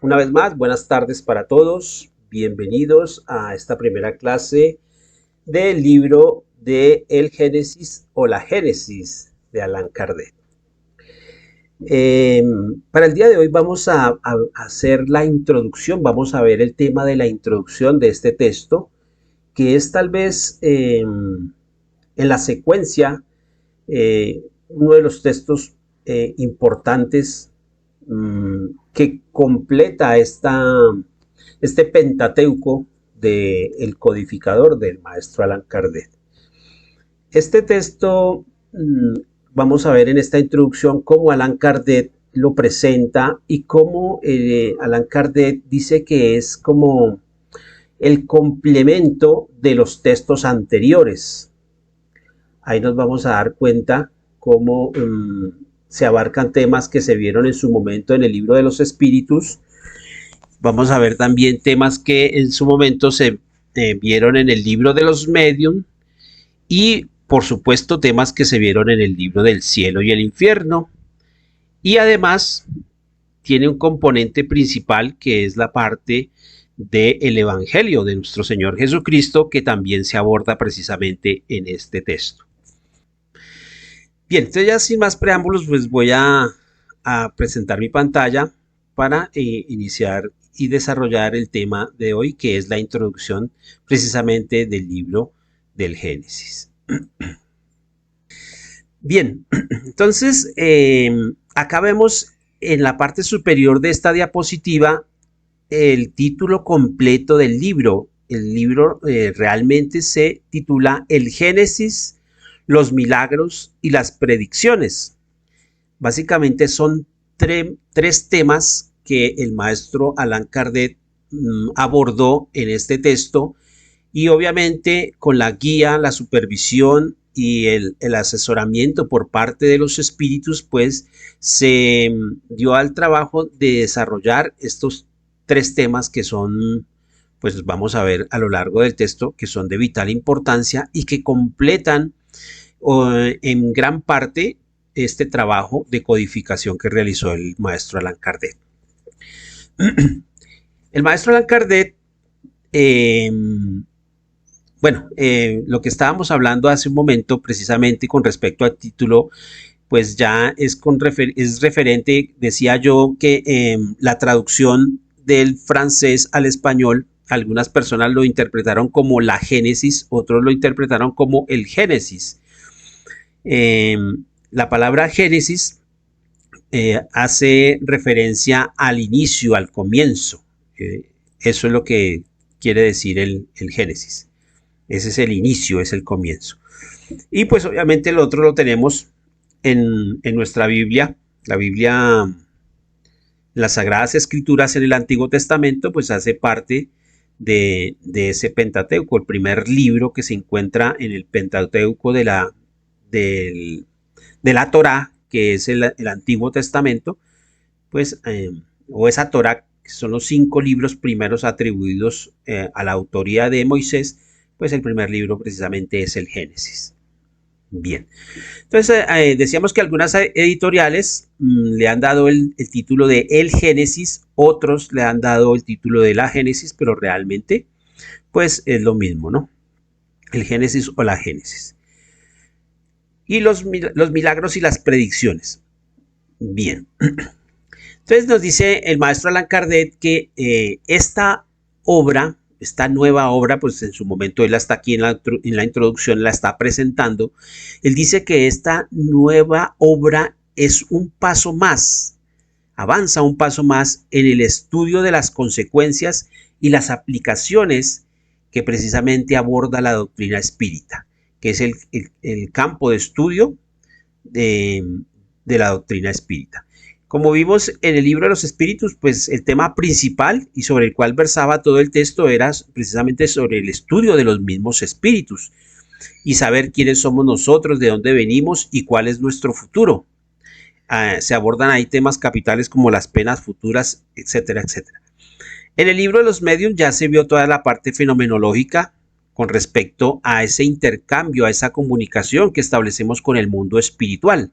Una vez más, buenas tardes para todos. Bienvenidos a esta primera clase del libro de El Génesis o la Génesis de Allan Kardec. Para el día de hoy vamos a hacer la introducción, vamos a ver el tema de la introducción de este texto, que es tal vez en la secuencia uno de los textos importantes que completa este Pentateuco del codificador del maestro Allan Kardec. Este texto vamos a ver en esta introducción cómo Allan Kardec lo presenta y cómo Allan Kardec dice que es como el complemento de los textos anteriores. Ahí nos vamos a dar cuenta cómo se abarcan temas que se vieron en su momento en el libro de los espíritus. Vamos a ver también temas que en su momento se vieron en el libro de los medium y por supuesto temas que se vieron en el libro del cielo y el infierno. Y además tiene un componente principal que es la parte del evangelio de nuestro Señor Jesucristo, que también se aborda precisamente en este texto. Bien, entonces ya sin más preámbulos, pues voy a presentar mi pantalla para iniciar y desarrollar el tema de hoy, que es la introducción precisamente del libro del Génesis. Bien, entonces acá vemos en la parte superior de esta diapositiva el título completo del libro. El libro realmente se titula El Génesis, los milagros y las predicciones. Básicamente son tres temas que el maestro Allan Kardec abordó en este texto y obviamente con la guía, la supervisión y el asesoramiento por parte de los espíritus, pues se dio al trabajo de desarrollar estos tres temas que son, pues vamos a ver a lo largo del texto, que son de vital importancia y que completan en gran parte este trabajo de codificación que realizó el maestro Allan Kardec. El maestro Allan Kardec, lo que estábamos hablando hace un momento precisamente con respecto al título, pues ya es referente, decía yo, que la traducción del francés al español, algunas personas lo interpretaron como la Génesis, otros lo interpretaron como el Génesis. La palabra Génesis hace referencia al inicio, al comienzo. Eso es lo que quiere decir el Génesis. Ese es el inicio, es el comienzo. Y pues obviamente el otro lo tenemos en nuestra Biblia. La Biblia, las Sagradas Escrituras en el Antiguo Testamento, pues hace parte de ese Pentateuco, el primer libro que se encuentra en el Pentateuco de la Torá, que es el Antiguo Testamento, pues, o esa Torá, que son los 5 libros primeros atribuidos a la autoría de Moisés, pues el primer libro precisamente es el Génesis. Bien, entonces decíamos que algunas editoriales le han dado el título de El Génesis, otros le han dado el título de la Génesis, pero realmente pues es lo mismo, ¿no? El Génesis o la Génesis. Y los milagros y las predicciones. Bien, entonces nos dice el maestro Allan Kardec que esta obra, esta nueva obra, pues en su momento él hasta aquí en la introducción la está presentando. Él dice que esta nueva obra es un paso más, avanza un paso más en el estudio de las consecuencias y las aplicaciones que precisamente aborda la doctrina espírita, que es el campo de estudio de la doctrina espírita. Como vimos en el libro de los espíritus, pues el tema principal y sobre el cual versaba todo el texto era precisamente sobre el estudio de los mismos espíritus y saber quiénes somos nosotros, de dónde venimos y cuál es nuestro futuro. Se abordan ahí temas capitales como las penas futuras, etcétera, etcétera. En el libro de los medium ya se vio toda la parte fenomenológica con respecto a ese intercambio, a esa comunicación que establecemos con el mundo espiritual.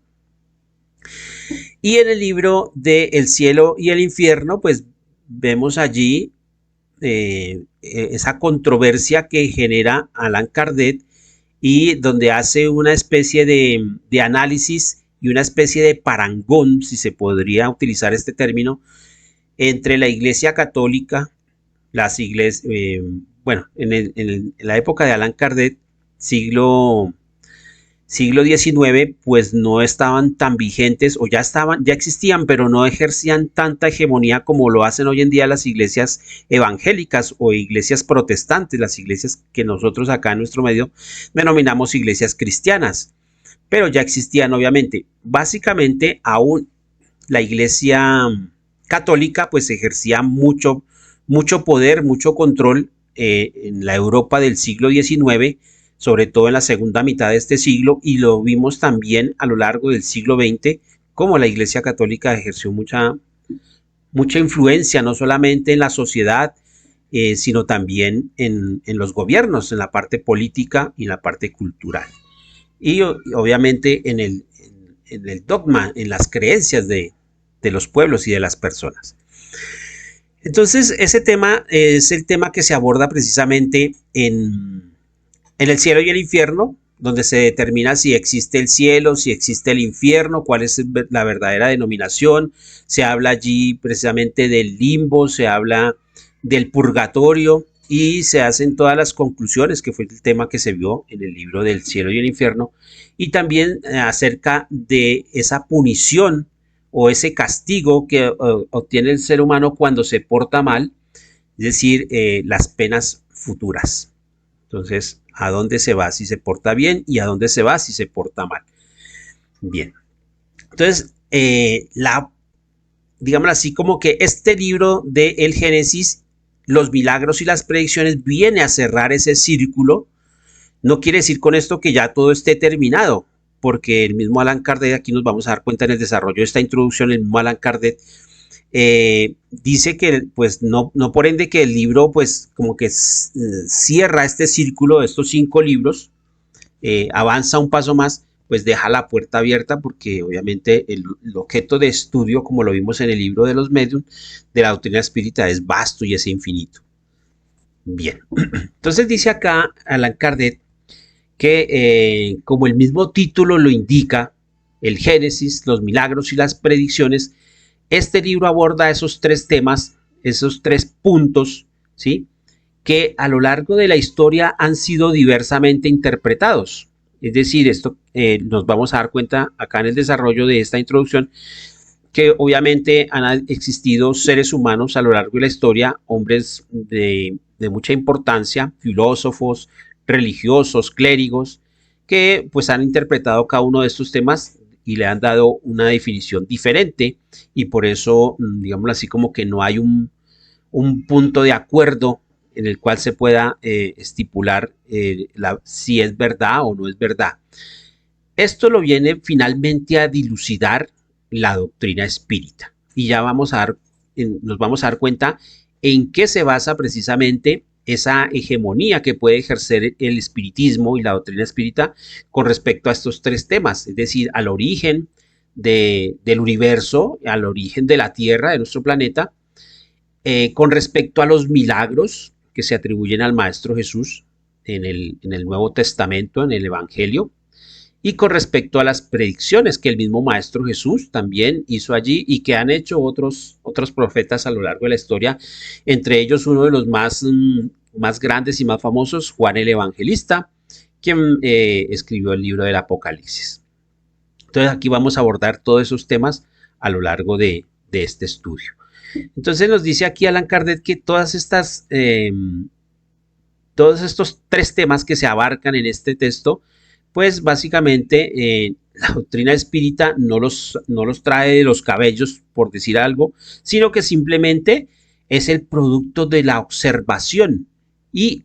Y en el libro de El cielo y el infierno, pues vemos allí esa controversia que genera Allan Kardec y donde hace una especie de análisis y una especie de parangón, si se podría utilizar este término, entre la Iglesia Católica, las iglesias, bueno, en la época de Allan Kardec, siglo XIX, pues no estaban tan vigentes o ya existían, pero no ejercían tanta hegemonía como lo hacen hoy en día las iglesias evangélicas o iglesias protestantes, las iglesias que nosotros acá en nuestro medio denominamos iglesias cristianas, pero ya existían obviamente. Básicamente aún la iglesia católica pues ejercía mucho poder, mucho control en la Europa del siglo XIX, sobre todo en la segunda mitad de este siglo, y lo vimos también a lo largo del siglo XX, como la Iglesia Católica ejerció mucha influencia, no solamente en la sociedad, sino también en los gobiernos, en la parte política y en la parte cultural. Y obviamente en el dogma, en las creencias de los pueblos y de las personas. Entonces, ese tema es el tema que se aborda precisamente en el cielo y el infierno, donde se determina si existe el cielo, si existe el infierno, cuál es la verdadera denominación. Se habla allí precisamente del limbo, se habla del purgatorio y se hacen todas las conclusiones, que fue el tema que se vio en el libro del cielo y el infierno, y también acerca de esa punición o ese castigo que obtiene el ser humano cuando se porta mal, es decir, las penas futuras. Entonces, ¿a dónde se va si se porta bien y a dónde se va si se porta mal? Bien. Entonces, digamos así, como que este libro de El Génesis, los milagros y las predicciones, viene a cerrar ese círculo. No quiere decir con esto que ya todo esté terminado, porque el mismo Allan Kardec, aquí nos vamos a dar cuenta en el desarrollo de esta introducción, el mismo Allan Kardec dice que pues no por ende que el libro pues como que cierra este círculo de estos 5 libros, avanza un paso más, pues deja la puerta abierta, porque obviamente el objeto de estudio, como lo vimos en el libro de los medium, de la doctrina espírita, es vasto y es infinito. Bien, entonces dice acá Allan Kardec que como el mismo título lo indica, el Génesis, los milagros y las predicciones, este libro aborda esos 3 temas, esos 3 puntos, ¿sí?, que a lo largo de la historia han sido diversamente interpretados. Es decir, esto nos vamos a dar cuenta acá en el desarrollo de esta introducción, que obviamente han existido seres humanos a lo largo de la historia, hombres de mucha importancia, filósofos, religiosos, clérigos, que pues han interpretado cada uno de estos temas y le han dado una definición diferente, y por eso, digámoslo así, como que no hay un punto de acuerdo en el cual se pueda estipular si es verdad o no es verdad. Esto lo viene finalmente a dilucidar la doctrina espírita, y ya nos vamos a dar cuenta en qué se basa precisamente esa hegemonía que puede ejercer el espiritismo y la doctrina espírita con respecto a estos 3 temas, es decir, al origen del universo, al origen de la Tierra, de nuestro planeta, con respecto a los milagros que se atribuyen al Maestro Jesús en el Nuevo Testamento, en el Evangelio, y con respecto a las predicciones que el mismo Maestro Jesús también hizo allí y que han hecho otros profetas a lo largo de la historia, entre ellos uno de los más grandes y más famosos, Juan el Evangelista, quien escribió el libro del Apocalipsis. Entonces aquí vamos a abordar todos esos temas a lo largo de este estudio. Entonces nos dice aquí Allan Kardec que todos estos 3 temas que se abarcan en este texto, pues básicamente la doctrina espírita no los trae de los cabellos, por decir algo, sino que simplemente es el producto de la observación y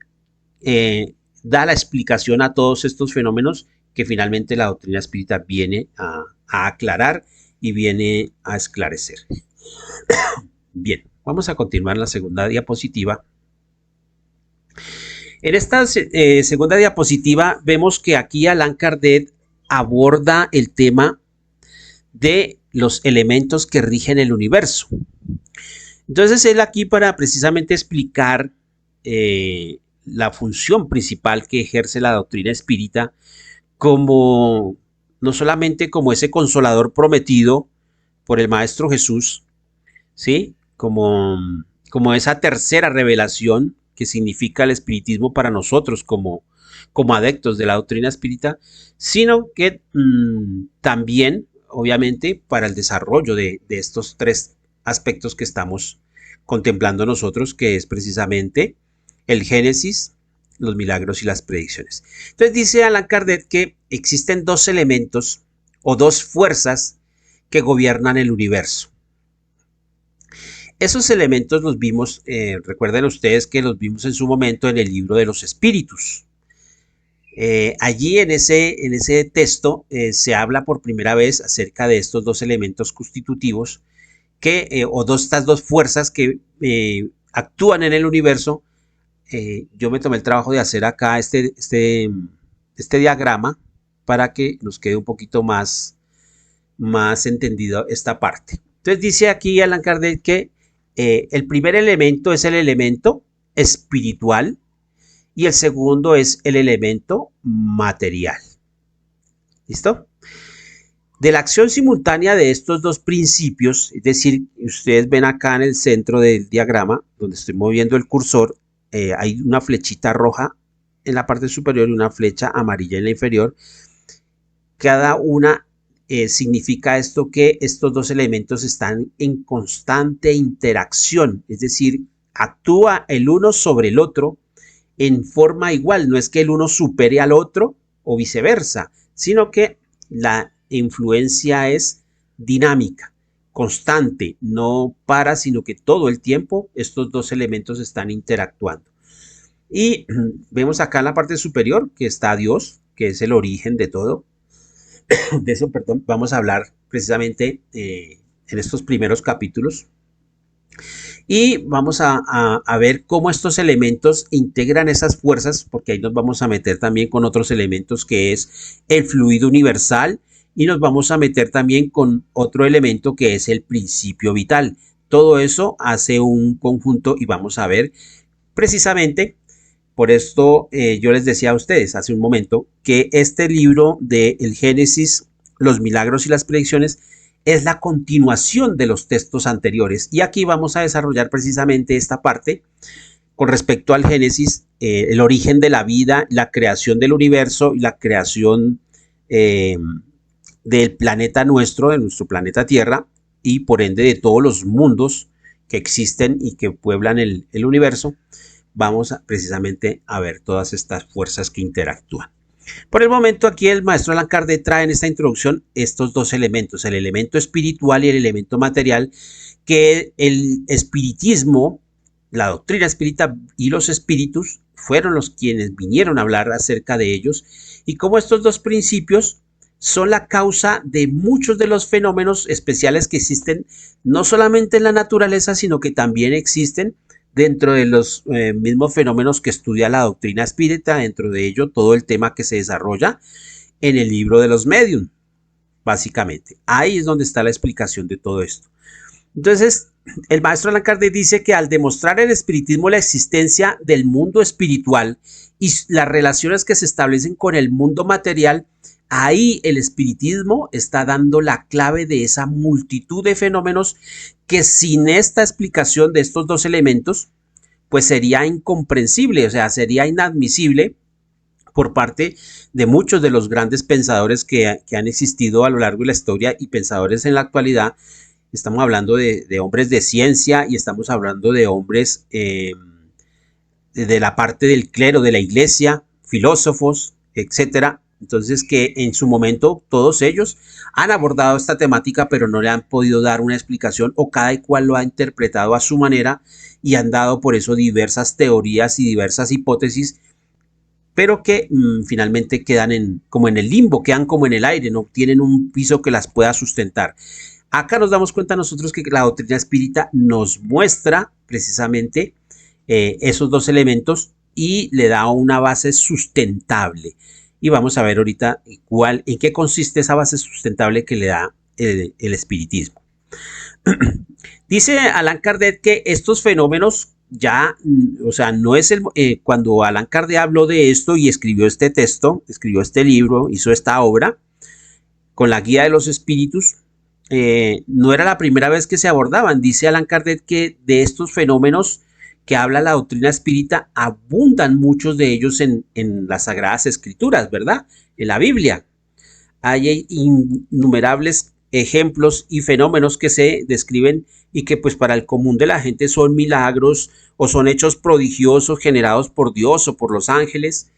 da la explicación a todos estos fenómenos que finalmente la doctrina espírita viene a aclarar y viene a esclarecer. Bien, vamos a continuar en la segunda diapositiva. En esta segunda diapositiva vemos que aquí Allan Kardec aborda el tema de los elementos que rigen el universo. Entonces él aquí para precisamente explicar la función principal que ejerce la doctrina espírita como no solamente como ese consolador prometido por el Maestro Jesús, ¿sí? Como esa tercera revelación que significa el espiritismo para nosotros como adeptos de la doctrina espírita, sino que también, obviamente, para el desarrollo de estos tres aspectos que estamos contemplando nosotros, que es precisamente el Génesis, los milagros y las predicciones. Entonces dice Allan Kardec que existen dos elementos o dos fuerzas que gobiernan el universo. Esos elementos los vimos, recuerden ustedes que los vimos en su momento en el libro de los espíritus. Allí en ese texto se habla por primera vez acerca de estos dos elementos constitutivos estas dos fuerzas que actúan en el universo. Yo me tomé el trabajo de hacer acá este diagrama para que nos quede un poquito más entendido esta parte. Entonces dice aquí Allan Kardec que el primer elemento es el elemento espiritual y el segundo es el elemento material. ¿Listo? De la acción simultánea de estos dos principios, es decir, ustedes ven acá en el centro del diagrama, donde estoy moviendo el cursor, hay una flechita roja en la parte superior y una flecha amarilla en la inferior. Cada una significa esto que estos dos elementos están en constante interacción, es decir, actúa el uno sobre el otro en forma igual, no es que el uno supere al otro o viceversa, sino que la influencia es dinámica, constante, no para, sino que todo el tiempo estos dos elementos están interactuando. Y vemos acá en la parte superior que está Dios, que es el origen de todo. De eso, perdón, vamos a hablar precisamente en estos primeros capítulos. Y vamos a ver cómo estos elementos integran esas fuerzas, porque ahí nos vamos a meter también con otros elementos que es el fluido universal y nos vamos a meter también con otro elemento que es el principio vital. Todo eso hace un conjunto y vamos a ver precisamente. Por esto yo les decía a ustedes hace un momento que este libro de El Génesis, los milagros y las predicciones es la continuación de los textos anteriores. Y aquí vamos a desarrollar precisamente esta parte con respecto al Génesis, el origen de la vida, la creación del universo y la creación del planeta nuestro, de nuestro planeta Tierra y por ende de todos los mundos que existen y que pueblan el universo. Vamos precisamente a ver todas estas fuerzas que interactúan. Por el momento aquí el maestro Allan Kardec trae en esta introducción estos dos elementos, el elemento espiritual y el elemento material, que el espiritismo, la doctrina espírita y los espíritus fueron los quienes vinieron a hablar acerca de ellos y cómo estos dos principios son la causa de muchos de los fenómenos especiales que existen no solamente en la naturaleza, sino que también existen dentro de los mismos fenómenos que estudia la doctrina espírita, dentro de ello todo el tema que se desarrolla en el libro de los médium, básicamente. Ahí es donde está la explicación de todo esto. Entonces, el maestro Allan Kardec dice que al demostrar el espiritismo la existencia del mundo espiritual y las relaciones que se establecen con el mundo material, ahí el espiritismo está dando la clave de esa multitud de fenómenos que sin esta explicación de estos dos elementos, pues sería incomprensible, o sea, sería inadmisible por parte de muchos de los grandes pensadores que han existido a lo largo de la historia y pensadores en la actualidad. Estamos hablando de hombres de ciencia y estamos hablando de hombres de la parte del clero, de la iglesia, filósofos, etcétera. Entonces que en su momento todos ellos han abordado esta temática pero no le han podido dar una explicación o cada cual lo ha interpretado a su manera y han dado por eso diversas teorías y diversas hipótesis pero que finalmente quedan como en el limbo, quedan como en el aire, no tienen un piso que las pueda sustentar. Acá nos damos cuenta nosotros que la doctrina espírita nos muestra precisamente esos dos elementos y le da una base sustentable. Y vamos a ver ahorita en qué consiste esa base sustentable que le da el espiritismo. Dice Allan Kardec que estos fenómenos ya, o sea, no es cuando Allan Kardec habló de esto y escribió este texto, escribió este libro, hizo esta obra con la guía de los espíritus, no era la primera vez que se abordaban. Dice Allan Kardec que de estos fenómenos que habla la doctrina espírita abundan muchos de ellos en las Sagradas Escrituras, ¿verdad? En la Biblia. Hay innumerables ejemplos y fenómenos que se describen y que pues para el común de la gente son milagros o son hechos prodigiosos generados por Dios o por los ángeles,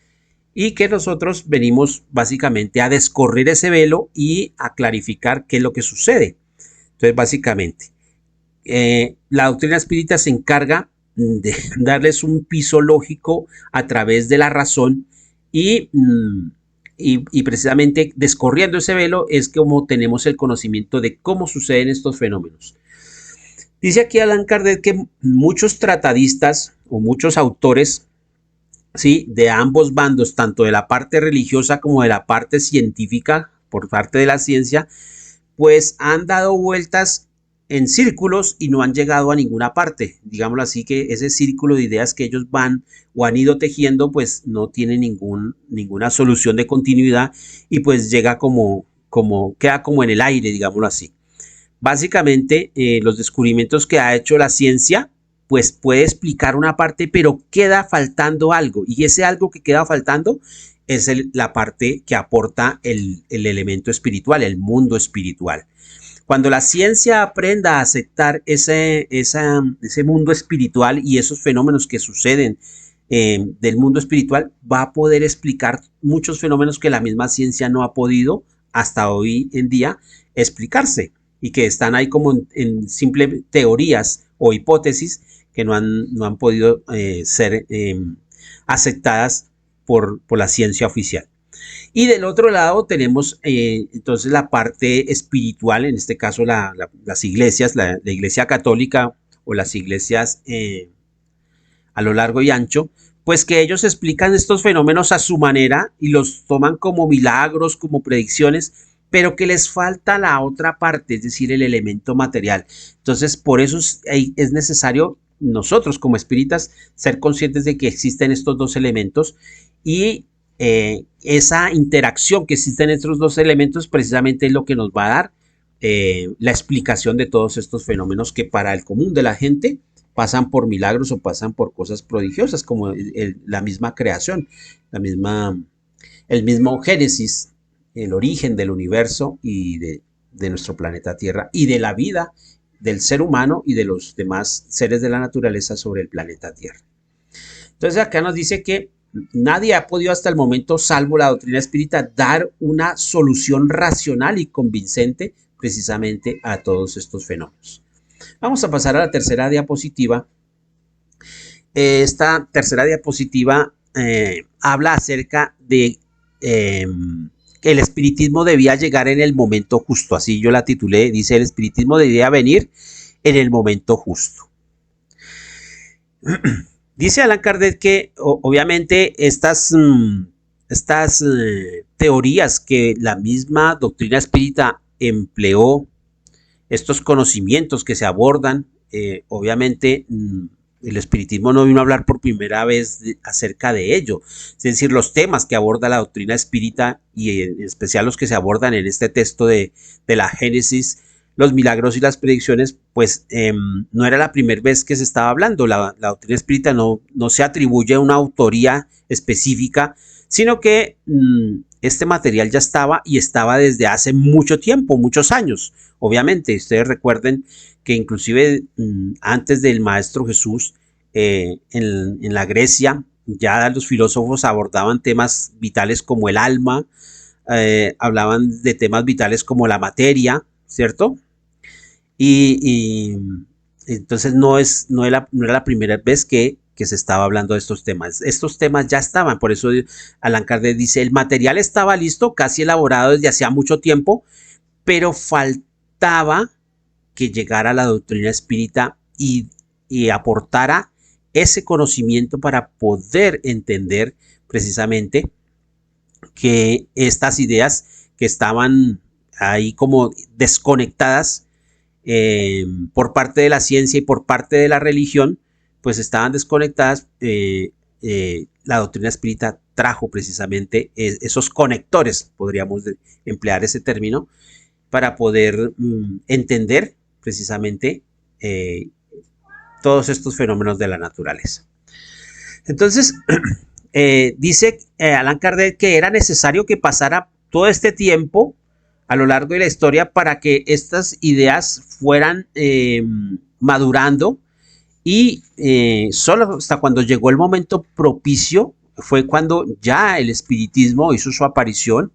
y que nosotros venimos básicamente a descorrer ese velo y a clarificar qué es lo que sucede. Entonces básicamente la doctrina espírita se encarga de darles un piso lógico a través de la razón y precisamente descorriendo ese velo es como tenemos el conocimiento de cómo suceden estos fenómenos. Dice aquí Allan Kardec que muchos tratadistas o muchos autores, ¿sí?, de ambos bandos, tanto de la parte religiosa como de la parte científica, por parte de la ciencia, pues han dado vueltas en círculos y no han llegado a ninguna parte. Digámoslo así, que ese círculo de ideas que ellos van o han ido tejiendo, pues no tiene ninguna solución de continuidad y pues llega queda como en el aire, digámoslo así. Básicamente, los descubrimientos que ha hecho la ciencia, pues puede explicar una parte, pero queda faltando algo. Y ese algo que queda faltando es la parte que aporta el elemento espiritual, el mundo espiritual. Cuando la ciencia aprenda a aceptar ese mundo espiritual y esos fenómenos que suceden del mundo espiritual, va a poder explicar muchos fenómenos que la misma ciencia no ha podido hasta hoy en día explicarse y que están ahí como en simples teorías o hipótesis que no han podido ser aceptadas por la ciencia oficial. Y del otro lado tenemos entonces la parte espiritual, en este caso las iglesias, la iglesia católica o las iglesias a lo largo y ancho, pues que ellos explican estos fenómenos a su manera y los toman como milagros, como predicciones, pero que les falta la otra parte, es decir, el elemento material. Entonces, por eso es necesario nosotros como espíritas ser conscientes de que existen estos dos elementos y esa interacción que existe en estos dos elementos precisamente es lo que nos va a dar la explicación de todos estos fenómenos que para el común de la gente pasan por milagros o pasan por cosas prodigiosas como la misma creación, el mismo génesis, el origen del universo y de nuestro planeta Tierra y de la vida del ser humano y de los demás seres de la naturaleza sobre el planeta Tierra. Entonces acá nos dice que nadie ha podido hasta el momento, salvo la doctrina espírita, dar una solución racional y convincente precisamente a todos estos fenómenos. Vamos a pasar a la tercera diapositiva. Esta tercera diapositiva habla acerca de que el espiritismo debía llegar en el momento justo. Así yo la titulé, dice: el espiritismo debía venir en el momento justo. Dice Allan Kardec que obviamente estas teorías que la misma doctrina espírita empleó, estos conocimientos que se abordan, obviamente el espiritismo no vino a hablar por primera vez acerca de ello. Es decir, los temas que aborda la doctrina espírita y en especial los que se abordan en este texto de la Génesis, los milagros y las predicciones, pues no era la primera vez que se estaba hablando. La doctrina espírita no se atribuye a una autoría específica, sino que este material ya estaba y estaba desde hace mucho tiempo, muchos años. Obviamente, ustedes recuerden que inclusive antes del Maestro Jesús, en la Grecia, ya los filósofos abordaban temas vitales como el alma, hablaban de temas vitales como la materia, ¿cierto? Y entonces no era la primera vez que se estaba hablando de estos temas. Estos temas ya estaban, por eso Allan Kardec dice: el material estaba listo, casi elaborado desde hacía mucho tiempo, pero faltaba que llegara la doctrina espírita y aportara ese conocimiento para poder entender precisamente que estas ideas que estaban ahí como desconectadas por parte de la ciencia y por parte de la religión, pues estaban desconectadas. La doctrina espírita trajo precisamente esos conectores, podríamos emplear ese término, para poder entender precisamente todos estos fenómenos de la naturaleza. Entonces, dice Allan Kardec que era necesario que pasara todo este tiempo a lo largo de la historia para que estas ideas fueran madurando, y solo hasta cuando llegó el momento propicio fue cuando ya el espiritismo hizo su aparición.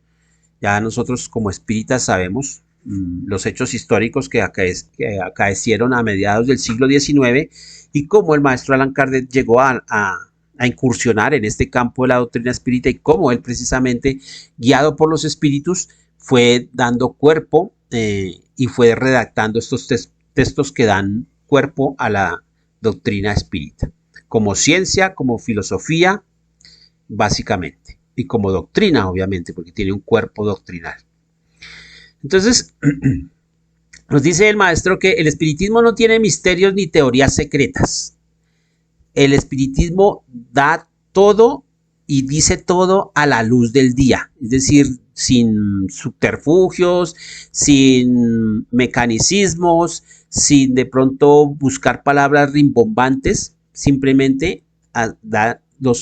Ya nosotros como espíritas sabemos los hechos históricos que acaecieron a mediados del siglo XIX y cómo el maestro Allan Kardec llegó a incursionar en este campo de la doctrina espírita, y cómo él precisamente, guiado por los espíritus, fue dando cuerpo y fue redactando estos textos que dan cuerpo a la doctrina espírita, como ciencia, como filosofía, básicamente, y como doctrina, obviamente, porque tiene un cuerpo doctrinal. Entonces, nos dice el maestro que el espiritismo no tiene misterios ni teorías secretas. El espiritismo da todo y dice todo a la luz del día, es decir, sin subterfugios, sin mecanicismos, sin de pronto buscar palabras rimbombantes, simplemente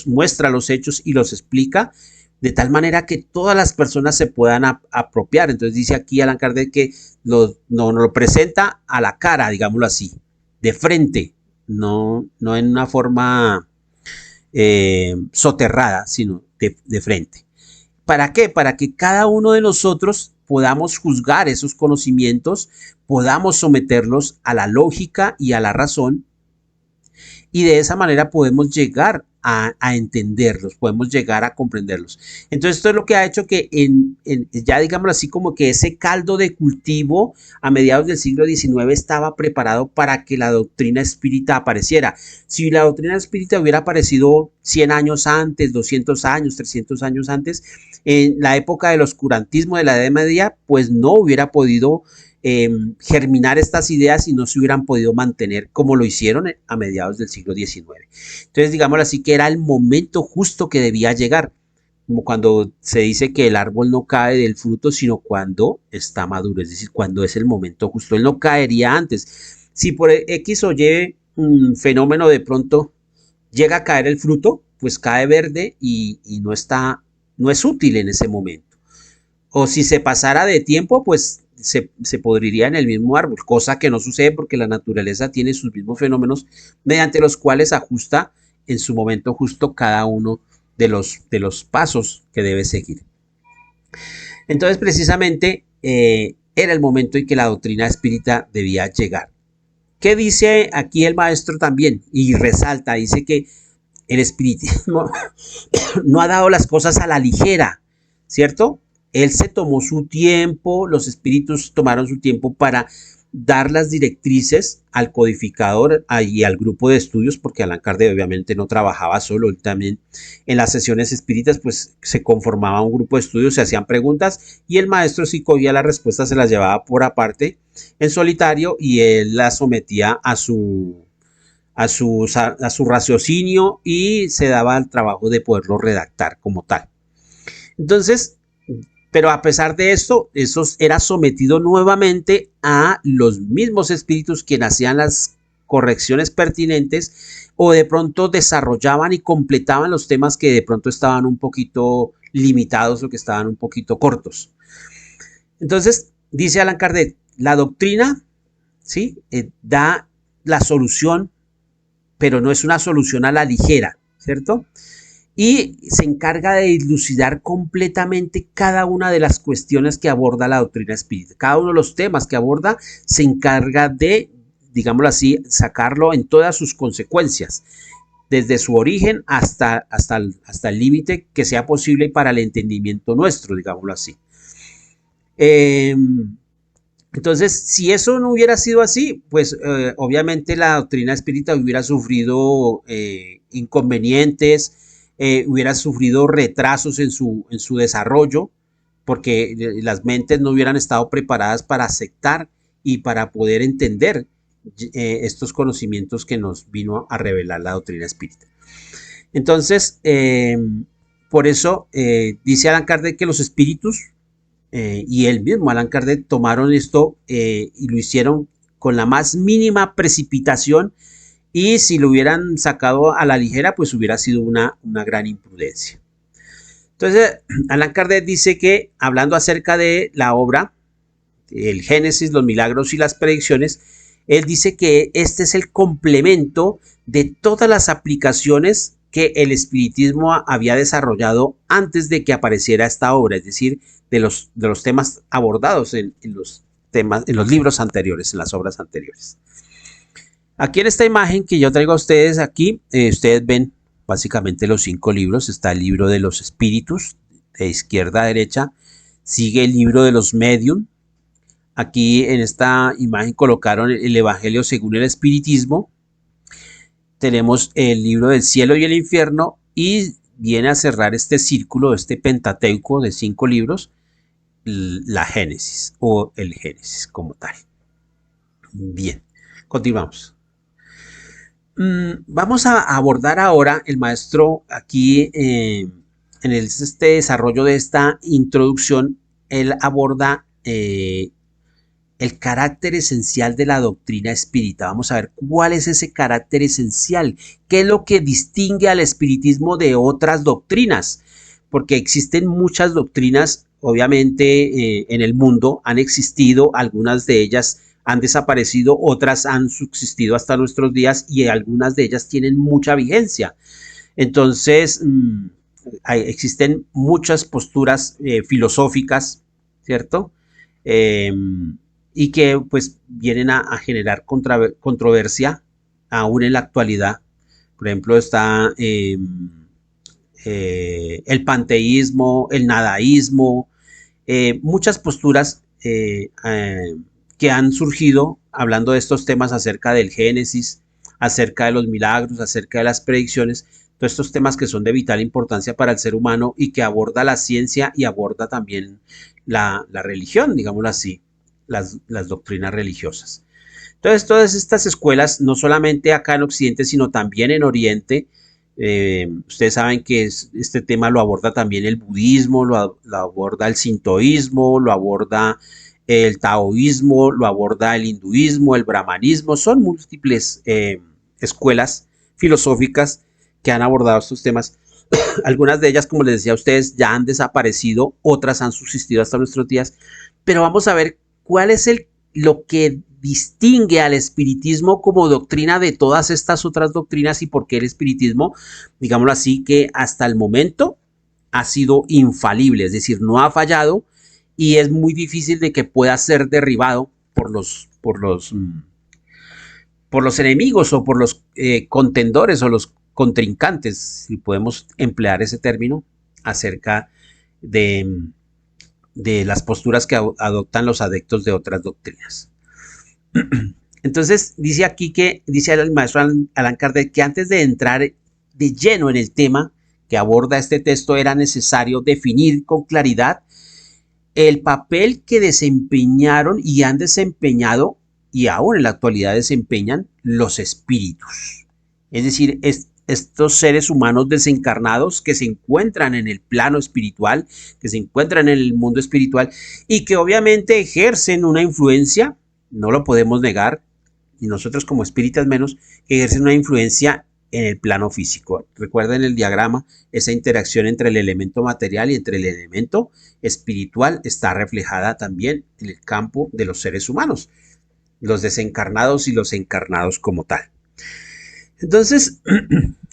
muestra los hechos y los explica de tal manera que todas las personas se puedan apropiar. Entonces dice aquí Allan Kardec que no lo presenta a la cara, digámoslo así, de frente, no en una forma soterrada, sino de frente. ¿Para qué? Para que cada uno de nosotros podamos juzgar esos conocimientos, podamos someterlos a la lógica y a la razón, y de esa manera podemos llegar a entenderlos, podemos llegar a comprenderlos. Entonces esto es lo que ha hecho que ya digámoslo así, como que ese caldo de cultivo a mediados del siglo XIX estaba preparado para que la doctrina espírita apareciera. Si la doctrina espírita hubiera aparecido 100 años antes, 200 años, 300 años antes, en la época del oscurantismo de la Edad Media, pues no hubiera podido germinar estas ideas y no se hubieran podido mantener como lo hicieron a mediados del siglo XIX. Entonces, digámoslo así, que era el momento justo que debía llegar, como cuando se dice que el árbol no cae del fruto, sino cuando está maduro, es decir, cuando es el momento justo. Él no caería antes. Si por X o Y fenómeno de pronto llega a caer el fruto, pues cae verde y no es útil en ese momento. O si se pasara de tiempo, pues se podriría en el mismo árbol, cosa que no sucede porque la naturaleza tiene sus mismos fenómenos mediante los cuales ajusta en su momento justo cada uno de los pasos que debe seguir. Entonces, precisamente, era el momento en que la doctrina espírita debía llegar. ¿Qué dice aquí el maestro también? Y resalta, dice que el espiritismo no ha dado las cosas a la ligera, ¿cierto? Él se tomó su tiempo, los espíritus tomaron su tiempo para dar las directrices al codificador y al grupo de estudios, porque Allan Kardec obviamente no trabajaba solo, él también en las sesiones espíritas pues se conformaba un grupo de estudios, se hacían preguntas y el maestro, si cogía las respuestas, se las llevaba por aparte en solitario y él las sometía a su raciocinio y se daba el trabajo de poderlo redactar como tal. Entonces, pero a pesar de esto, eso era sometido nuevamente a los mismos espíritus quienes hacían las correcciones pertinentes o de pronto desarrollaban y completaban los temas que de pronto estaban un poquito limitados o que estaban un poquito cortos. Entonces, dice Allan Kardec, la doctrina, ¿sí? Da la solución, pero no es una solución a la ligera, ¿cierto? Y se encarga de dilucidar completamente cada una de las cuestiones que aborda la doctrina espírita. Cada uno de los temas que aborda se encarga de, digámoslo así, sacarlo en todas sus consecuencias, desde su origen hasta el límite que sea posible para el entendimiento nuestro, digámoslo así. Entonces, si eso no hubiera sido así, pues obviamente la doctrina espírita hubiera sufrido inconvenientes, hubiera sufrido retrasos en su desarrollo, porque las mentes no hubieran estado preparadas para aceptar y para poder entender estos conocimientos que nos vino a revelar la doctrina espírita. Entonces, por eso dice Allan Kardec que los espíritus y él mismo, Allan Kardec, tomaron esto y lo hicieron con la más mínima precipitación, y si lo hubieran sacado a la ligera, pues hubiera sido una gran imprudencia. Entonces, Allan Kardec dice que, hablando acerca de la obra, el Génesis, los milagros y las predicciones, él dice que este es el complemento de todas las aplicaciones que el espiritismo había desarrollado antes de que apareciera esta obra, es decir, de los temas abordados en los libros anteriores, en las obras anteriores. Aquí en esta imagen que yo traigo a ustedes aquí, ustedes ven básicamente los 5 libros. Está el libro de los espíritus, de izquierda a derecha, sigue el libro de los medium. Aquí en esta imagen colocaron el Evangelio según el espiritismo. Tenemos el libro del cielo y el infierno, y viene a cerrar este círculo, este pentateuco de 5 libros, la Génesis o el Génesis como tal. Bien, continuamos. Vamos a abordar ahora, el maestro aquí en este desarrollo de esta introducción, él aborda el carácter esencial de la doctrina espírita. Vamos a ver cuál es ese carácter esencial, qué es lo que distingue al espiritismo de otras doctrinas, porque existen muchas doctrinas, obviamente, en el mundo, han existido, algunas de ellas han desaparecido, otras han subsistido hasta nuestros días y algunas de ellas tienen mucha vigencia. Entonces, existen muchas posturas filosóficas, ¿cierto? Y que pues vienen a generar controversia aún en la actualidad. Por ejemplo, está el panteísmo, el nadaísmo, muchas posturas que han surgido hablando de estos temas acerca del Génesis, acerca de los milagros, acerca de las predicciones, todos estos temas que son de vital importancia para el ser humano y que aborda la ciencia y aborda también la religión, digámoslo así, las doctrinas religiosas. Entonces, todas estas escuelas, no solamente acá en Occidente, sino también en Oriente, ustedes saben que este tema lo aborda también el budismo, lo aborda el sintoísmo, lo aborda el taoísmo, lo aborda el hinduismo, el brahmanismo. Son múltiples escuelas filosóficas que han abordado estos temas. Algunas de ellas, como les decía a ustedes, ya han desaparecido, otras han subsistido hasta nuestros días, pero vamos a ver cuál es lo que distingue al espiritismo como doctrina de todas estas otras doctrinas, y por qué el espiritismo, digámoslo así, que hasta el momento ha sido infalible, es decir, no ha fallado, y es muy difícil de que pueda ser derribado por los enemigos o por los contendores o los contrincantes, si podemos emplear ese término, acerca de las posturas que adoptan los adeptos de otras doctrinas. Entonces dice aquí dice el maestro Allan Kardec que antes de entrar de lleno en el tema que aborda este texto era necesario definir con claridad el papel que desempeñaron y han desempeñado y aún en la actualidad desempeñan los espíritus. Es decir, estos seres humanos desencarnados que se encuentran en el plano espiritual, que se encuentran en el mundo espiritual y que obviamente ejercen una influencia, no lo podemos negar, y nosotros como espíritas menos, que ejercen una influencia en el plano físico. Recuerden el diagrama, esa interacción entre el elemento material y entre el elemento espiritual está reflejada también en el campo de los seres humanos, los desencarnados y los encarnados como tal. Entonces,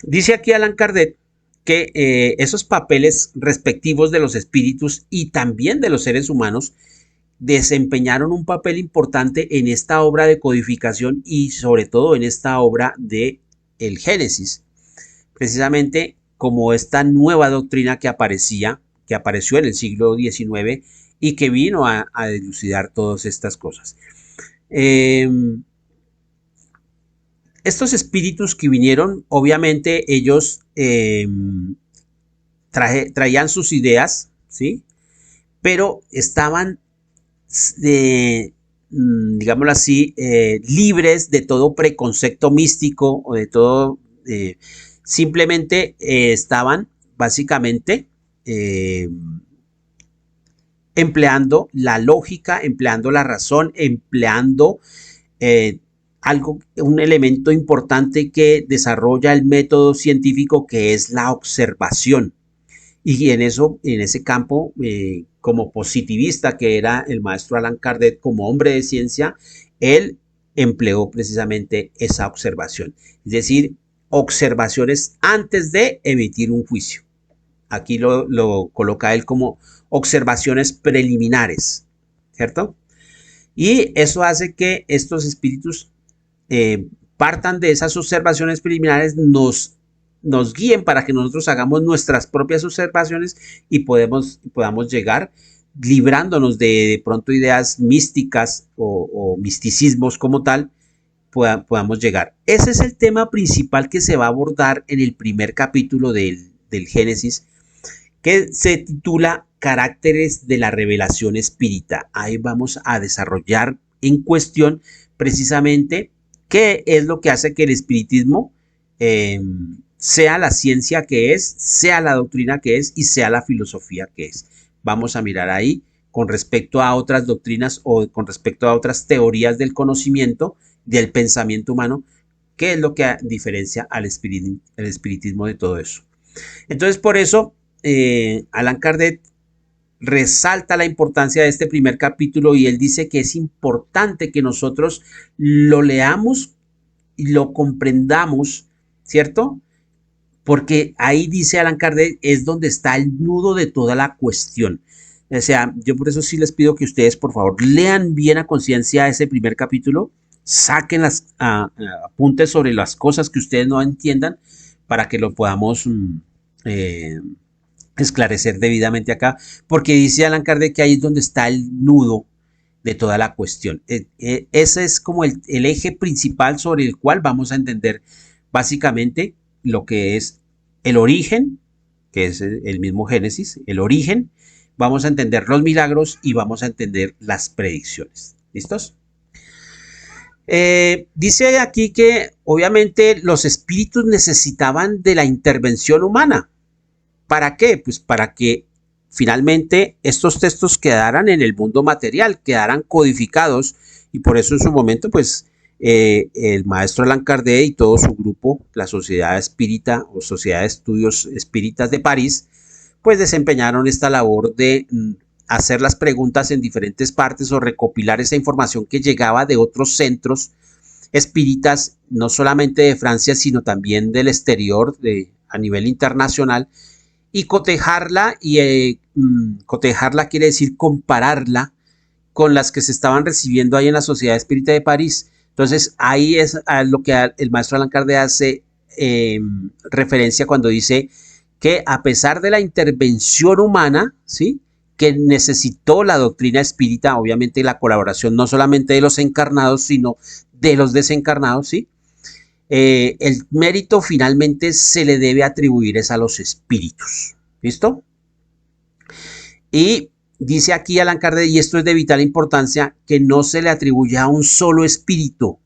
dice aquí Allan Kardec que esos papeles respectivos de los espíritus y también de los seres humanos desempeñaron un papel importante en esta obra de codificación y sobre todo en esta obra de el Génesis, precisamente como esta nueva doctrina que apareció en el siglo XIX y que vino a dilucidar todas estas cosas. Estos espíritus que vinieron, obviamente ellos traían sus ideas, ¿sí? Pero estaban digámoslo así, libres de todo preconcepto místico o de todo, simplemente estaban básicamente eh, empleando la lógica, empleando la razón, empleando eh, un elemento importante que desarrolla el método científico, que es la observación. Y en ese campo, como positivista que era el maestro Allan Kardec, como hombre de ciencia, él empleó precisamente esa observación. Es decir, observaciones antes de emitir un juicio. Aquí lo coloca él como observaciones preliminares, ¿cierto? Y eso hace que estos espíritus partan de esas observaciones preliminares, nos guíen para que nosotros hagamos nuestras propias observaciones y podamos llegar librándonos de pronto ideas místicas o misticismos como tal, podamos llegar. Ese es el tema principal que se va a abordar en el primer capítulo del Génesis, que se titula Caracteres de la revelación espírita. Ahí vamos a desarrollar en cuestión precisamente qué es lo que hace que el espiritismo sea la ciencia que es, sea la doctrina que es y sea la filosofía que es. Vamos a mirar ahí con respecto a otras doctrinas o con respecto a otras teorías del conocimiento, del pensamiento humano, qué es lo que diferencia al espiritismo de todo eso. Entonces, por eso, Allan Kardec resalta la importancia de este primer capítulo y él dice que es importante que nosotros lo leamos y lo comprendamos, ¿cierto? Porque ahí dice Allan Kardec, es donde está el nudo de toda la cuestión. O sea, yo por eso sí les pido que ustedes, por favor, lean bien a conciencia ese primer capítulo, saquen las apuntes sobre las cosas que ustedes no entiendan para que lo podamos esclarecer debidamente acá, porque dice Allan Kardec que ahí es donde está el nudo de toda la cuestión. Ese es como el eje principal sobre el cual vamos a entender básicamente lo que es el origen, que es el mismo Génesis, el origen, vamos a entender los milagros y vamos a entender las predicciones. ¿Listos? Dice aquí que obviamente los espíritus necesitaban de la intervención humana. ¿Para qué? Pues para que finalmente estos textos quedaran en el mundo material, quedaran codificados, y por eso en su momento pues el maestro Allan Kardec y todo su grupo, la Sociedad Espírita o Sociedad de Estudios Espíritas de París, pues desempeñaron esta labor de hacer las preguntas en diferentes partes o recopilar esa información que llegaba de otros centros espíritas, no solamente de Francia, sino también del exterior, a nivel internacional, y cotejarla, y cotejarla quiere decir compararla con las que se estaban recibiendo ahí en la Sociedad Espírita de París. Entonces ahí es a lo que el maestro Allan Kardec hace referencia cuando dice que a pesar de la intervención humana, ¿sí?, que necesitó la doctrina espírita, obviamente la colaboración no solamente de los encarnados, sino de los desencarnados, ¿sí?, el mérito finalmente se le debe atribuir es a los espíritus. ¿Listo? Y dice aquí Allan Kardec, y esto es de vital importancia, que no se le atribuye a un solo espíritu,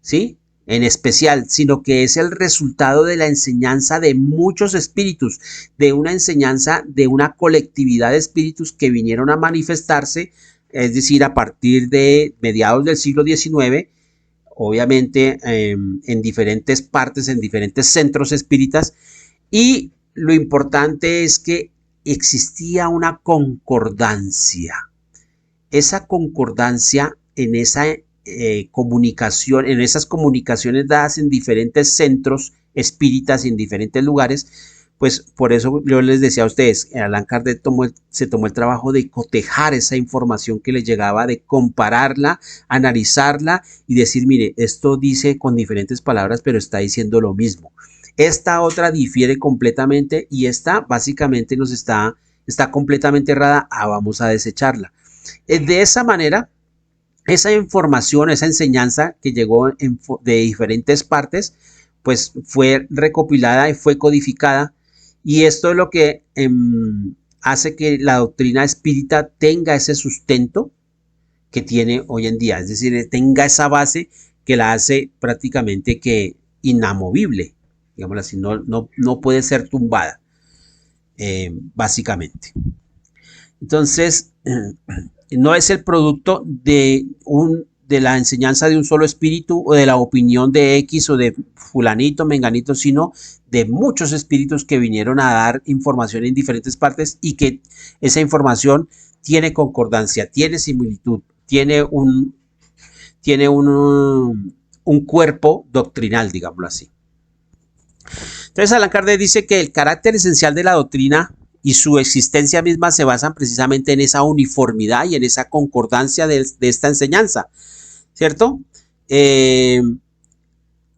¿sí?, en especial, sino que es el resultado de la enseñanza de muchos espíritus, de una enseñanza de una colectividad de espíritus que vinieron a manifestarse, es decir, a partir de mediados del siglo XIX, obviamente en diferentes partes, en diferentes centros espíritas, y lo importante es que existía una concordancia. Esa concordancia en esa comunicación, en esas comunicaciones dadas en diferentes centros espíritas y en diferentes lugares, pues por eso yo les decía a ustedes, Allan Kardec se tomó el trabajo de cotejar esa información que le llegaba, de compararla, analizarla y decir, mire, esto dice con diferentes palabras, pero está diciendo lo mismo. Esta otra difiere completamente y esta básicamente está completamente errada, vamos a desecharla. De esa manera, esa información, esa enseñanza que llegó de diferentes partes, pues fue recopilada y fue codificada. Y esto es lo que hace que la doctrina espírita tenga ese sustento que tiene hoy en día. Es decir, tenga esa base que la hace prácticamente que inamovible, digámoslo así, no puede ser tumbada, básicamente. Entonces, no es el producto de la enseñanza de un solo espíritu o de la opinión de X o de fulanito, menganito, sino de muchos espíritus que vinieron a dar información en diferentes partes y que esa información tiene concordancia, tiene similitud, tiene un cuerpo doctrinal, digámoslo así. Entonces, Allan Kardec dice que el carácter esencial de la doctrina y su existencia misma se basan precisamente en esa uniformidad y en esa concordancia de esta enseñanza, ¿cierto?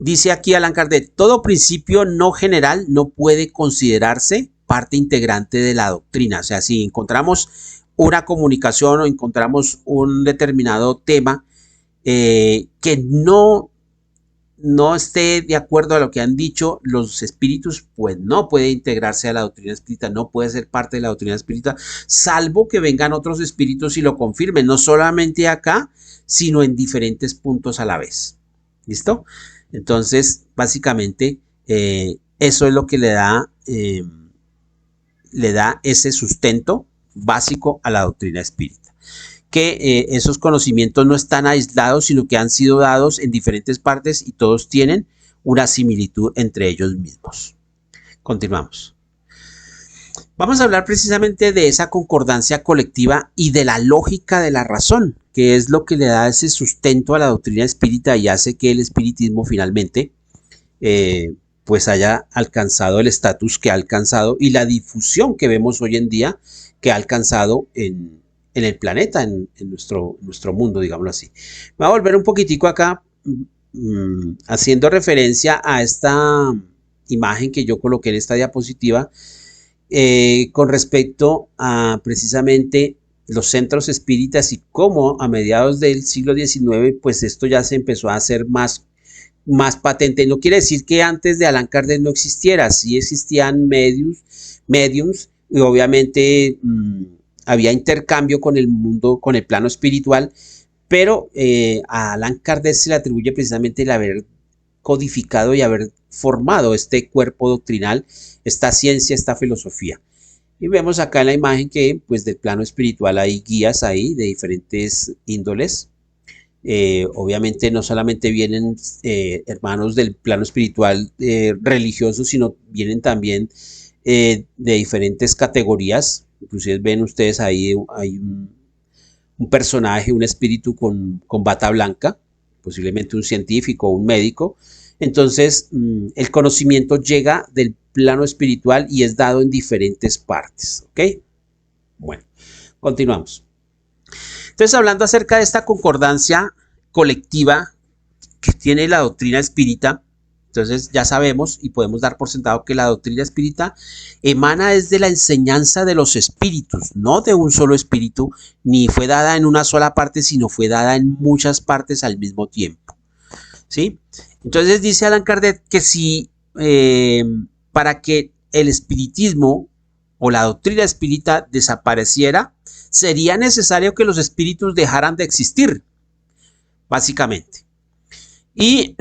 Dice aquí Allan Kardec, todo principio no general no puede considerarse parte integrante de la doctrina. O sea, si encontramos una comunicación o encontramos un determinado tema que no esté de acuerdo a lo que han dicho los espíritus, pues no puede integrarse a la doctrina espírita, no puede ser parte de la doctrina espírita, salvo que vengan otros espíritus y lo confirmen, no solamente acá, sino en diferentes puntos a la vez. ¿Listo? Entonces, básicamente, eso es lo que le da ese sustento básico a la doctrina espírita. Que esos conocimientos no están aislados, sino que han sido dados en diferentes partes y todos tienen una similitud entre ellos mismos. Continuamos. Vamos a hablar precisamente de esa concordancia colectiva y de la lógica de la razón, que es lo que le da ese sustento a la doctrina espírita y hace que el espiritismo finalmente pues haya alcanzado el estatus que ha alcanzado y la difusión que vemos hoy en día que ha alcanzado en el planeta, en nuestro mundo, digámoslo así. Voy a volver un poquitico acá, haciendo referencia a esta imagen que yo coloqué en esta diapositiva, con respecto a precisamente los centros espíritas y cómo a mediados del siglo XIX, pues esto ya se empezó a hacer más patente. No quiere decir que antes de Allan Kardec no existiera, sí existían mediums y obviamente había intercambio con el mundo, con el plano espiritual, pero a Allan Kardec se le atribuye precisamente el haber codificado y haber formado este cuerpo doctrinal, esta ciencia, esta filosofía. Y vemos acá en la imagen que pues del plano espiritual hay guías ahí de diferentes índoles. Obviamente no solamente vienen hermanos del plano espiritual religioso, sino vienen también de diferentes categorías. Inclusive ven ustedes ahí, hay un personaje, un espíritu con bata blanca, posiblemente un científico o un médico. Entonces, el conocimiento llega del plano espiritual y es dado en diferentes partes, ¿ok? Bueno, continuamos. Entonces, hablando acerca de esta concordancia colectiva que tiene la doctrina espírita, entonces ya sabemos y podemos dar por sentado que la doctrina espírita emana desde la enseñanza de los espíritus, no de un solo espíritu, ni fue dada en una sola parte, sino fue dada en muchas partes al mismo tiempo, ¿sí? Entonces dice Allan Kardec que si para que el espiritismo o la doctrina espírita desapareciera, sería necesario que los espíritus dejaran de existir, básicamente. Y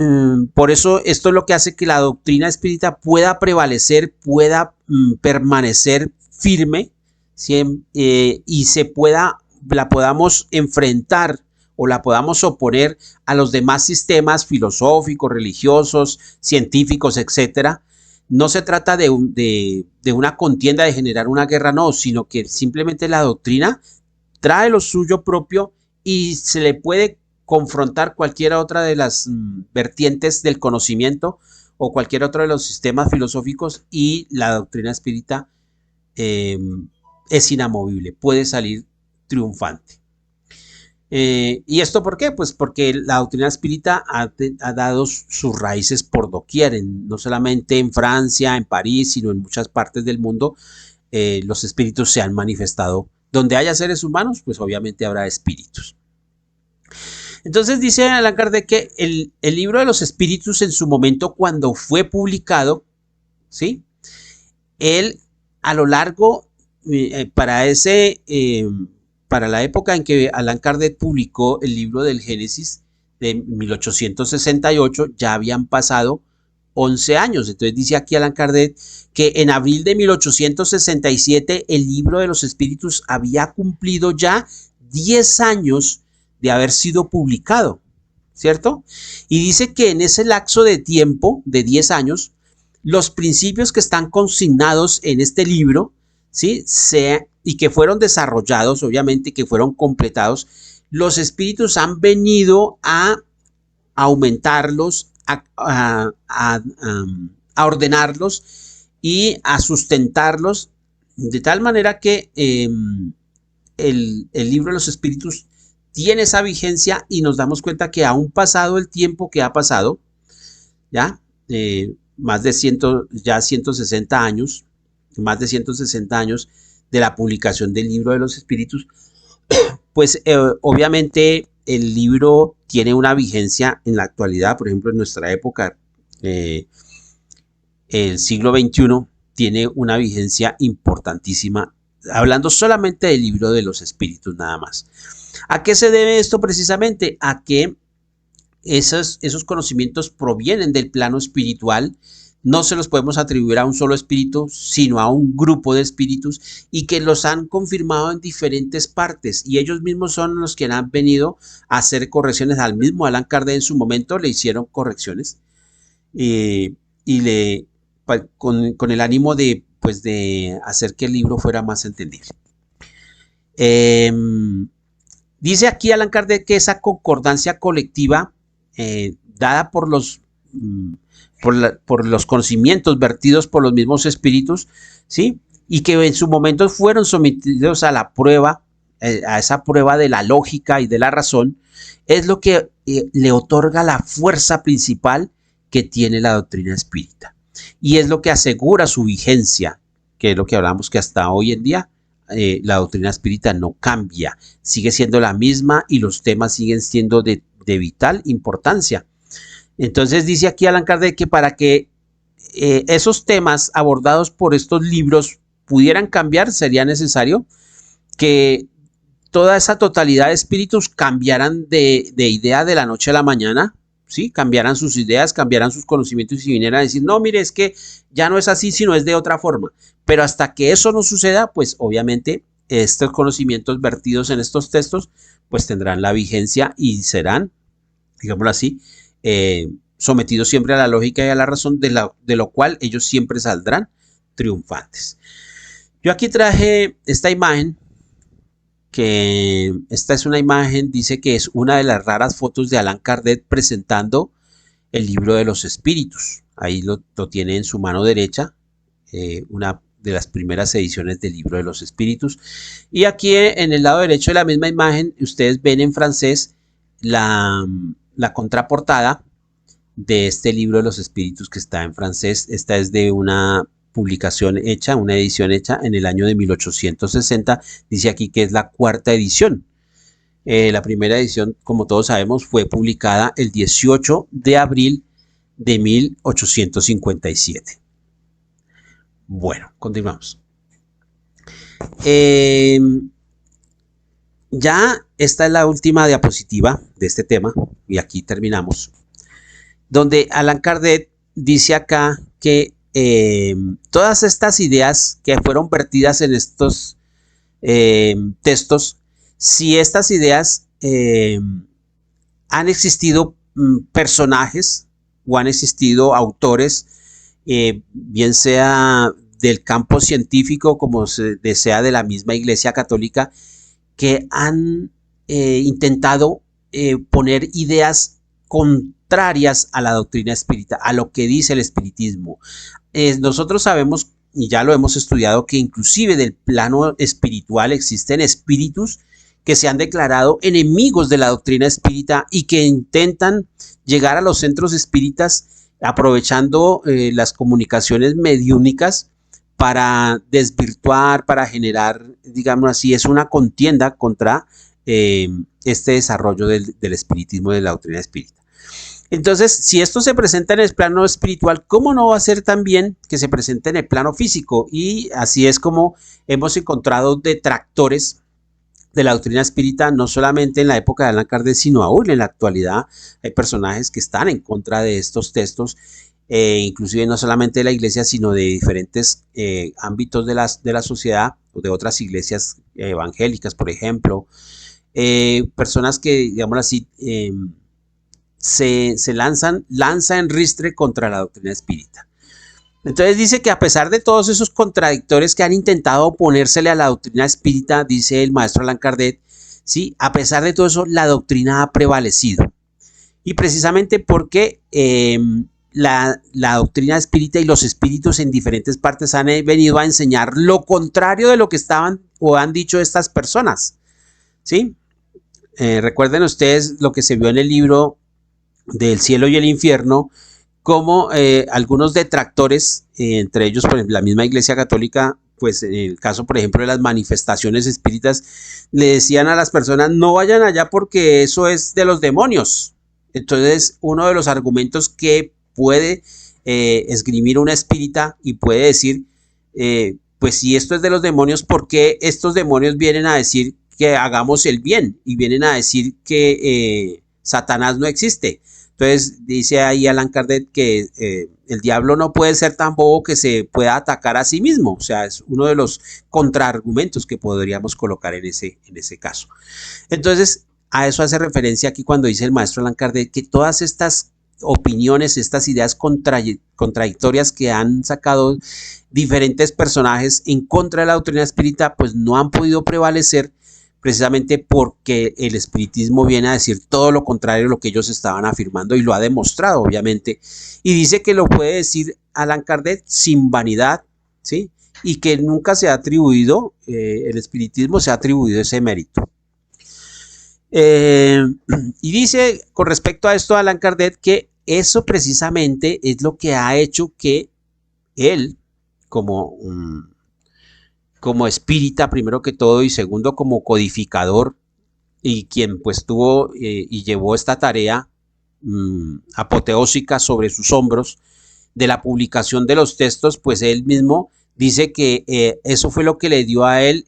por eso esto es lo que hace que la doctrina espírita pueda prevalecer, pueda permanecer firme, ¿sí? Y la podamos enfrentar o la podamos oponer a los demás sistemas filosóficos, religiosos, científicos, etcétera. No se trata de una contienda, de generar una guerra, no, sino que simplemente la doctrina trae lo suyo propio y se le puede confrontar cualquiera otra de las vertientes del conocimiento o cualquier otro de los sistemas filosóficos y la doctrina espírita es inamovible, puede salir triunfante. ¿Y esto por qué? Pues porque la doctrina espírita ha dado sus raíces por doquier, no solamente en Francia, en París, sino en muchas partes del mundo. Los espíritus se han manifestado. Donde haya seres humanos, pues obviamente habrá espíritus. Entonces dice Allan Kardec que el libro de los espíritus en su momento cuando fue publicado, ¿sí? Él a lo largo, para ese para la época en que Allan Kardec publicó el libro del Génesis de 1868, ya habían pasado 11 años. Entonces dice aquí Allan Kardec que en abril de 1867 el libro de los espíritus había cumplido ya 10 años de haber sido publicado, ¿cierto? Y dice que en ese lapso de tiempo de 10 años, los principios que están consignados en este libro, ¿sí? Y que fueron desarrollados, obviamente, que fueron completados, los espíritus han venido a aumentarlos, a ordenarlos y a sustentarlos, de tal manera que el libro de los espíritus tiene esa vigencia y nos damos cuenta que aún pasado el tiempo que ha pasado, ya más de 160 años, más de 160 años de la publicación del libro de los espíritus, pues obviamente el libro tiene una vigencia en la actualidad. Por ejemplo, en nuestra época, el siglo XXI tiene una vigencia importantísima, hablando solamente del libro de los espíritus nada más. ¿A qué se debe esto precisamente? A que esos conocimientos provienen del plano espiritual, no se los podemos atribuir a un solo espíritu, sino a un grupo de espíritus, y que los han confirmado en diferentes partes, y ellos mismos son los que han venido a hacer correcciones. Al mismo Allan Kardec en su momento le hicieron correcciones, y con el ánimo de, pues, de hacer que el libro fuera más entendible. Dice aquí Allan Kardec que esa concordancia colectiva dada por los conocimientos vertidos por los mismos espíritus, ¿sí? Y que en su momento fueron sometidos a la prueba, a esa prueba de la lógica y de la razón, es lo que le otorga la fuerza principal que tiene la doctrina espírita. Y es lo que asegura su vigencia, que es lo que hablamos, que hasta hoy en día la doctrina espírita no cambia, sigue siendo la misma y los temas siguen siendo de vital importancia. Entonces dice aquí Allan Kardec que para que esos temas abordados por estos libros pudieran cambiar, sería necesario que toda esa totalidad de espíritus cambiaran de idea de la noche a la mañana, ¿sí? Cambiaran sus ideas, cambiaran sus conocimientos y vinieran a decir, no, mire, es que ya no es así, sino es de otra forma. Pero hasta que eso no suceda, pues obviamente estos conocimientos vertidos en estos textos, pues tendrán la vigencia y serán, digámoslo así, sometidos siempre a la lógica y a la razón, de lo cual ellos siempre saldrán triunfantes. Yo aquí traje esta imagen, que esta es una imagen, dice que es una de las raras fotos de Allan Kardec presentando el libro de los espíritus. Ahí lo tiene en su mano derecha, una de las primeras ediciones del libro de los espíritus. Y aquí en el lado derecho de la misma imagen, ustedes ven en francés la contraportada de este libro de los espíritus que está en francés. Esta es de una publicación hecha, una edición hecha en el año de 1860. Dice aquí que es la cuarta edición. La primera edición, como todos sabemos, fue publicada el 18 de abril de 1857. Bueno, continuamos. Ya esta es la última diapositiva de este tema y aquí terminamos, donde Allan Kardec dice acá que todas estas ideas que fueron vertidas en estos textos, si estas ideas han existido personajes o han existido autores, bien sea del campo científico como sea de la misma Iglesia Católica, que han intentado poner ideas contrarias a la doctrina espírita, a lo que dice el espiritismo. Nosotros sabemos, y ya lo hemos estudiado, que inclusive del plano espiritual existen espíritus que se han declarado enemigos de la doctrina espírita y que intentan llegar a los centros espíritas aprovechando las comunicaciones mediúnicas para desvirtuar, para generar, digamos así, es una contienda contra este desarrollo del espiritismo, de la doctrina espírita. Entonces, si esto se presenta en el plano espiritual, ¿cómo no va a ser también que se presente en el plano físico? Y así es como hemos encontrado detractores de la doctrina espírita, no solamente en la época de Allan Kardec, sino aún en la actualidad. Hay personajes que están en contra de estos textos, inclusive no solamente de la iglesia, sino de diferentes ámbitos de la sociedad, o de otras iglesias evangélicas, por ejemplo. Personas que, digamos así, se lanza en ristre contra la doctrina espírita. Entonces dice que a pesar de todos esos contradictores que han intentado oponérsele a la doctrina espírita, dice el maestro Allan Kardec, ¿sí? A pesar de todo eso, la doctrina ha prevalecido. Y precisamente porque la doctrina espírita y los espíritus en diferentes partes han venido a enseñar lo contrario de lo que estaban o han dicho estas personas, ¿sí? Recuerden ustedes lo que se vio en el libro del cielo y el infierno, como algunos detractores, entre ellos por ejemplo, la misma Iglesia Católica, pues en el caso por ejemplo de las manifestaciones espíritas, le decían a las personas no vayan allá porque eso es de los demonios. Entonces uno de los argumentos que puede esgrimir una espírita y puede decir, pues si esto es de los demonios, ¿por qué estos demonios vienen a decir que hagamos el bien y vienen a decir que Satanás no existe? Entonces dice ahí Allan Kardec que el diablo no puede ser tan bobo que se pueda atacar a sí mismo. O sea, es uno de los contraargumentos que podríamos colocar en ese caso. Entonces, a eso hace referencia aquí cuando dice el maestro Allan Kardec que todas estas opiniones, estas ideas contradictorias que han sacado diferentes personajes en contra de la doctrina espírita, pues no han podido prevalecer, precisamente porque el espiritismo viene a decir todo lo contrario de lo que ellos estaban afirmando y lo ha demostrado obviamente, y dice que lo puede decir Allan Kardec sin vanidad, ¿sí? Y que nunca se ha atribuido, el espiritismo se ha atribuido ese mérito. Y dice con respecto a esto Allan Kardec que eso precisamente es lo que ha hecho que él, como espírita primero que todo y segundo como codificador, y quien pues tuvo y llevó esta tarea apoteósica sobre sus hombros de la publicación de los textos, pues él mismo dice que eso fue lo que le dio a él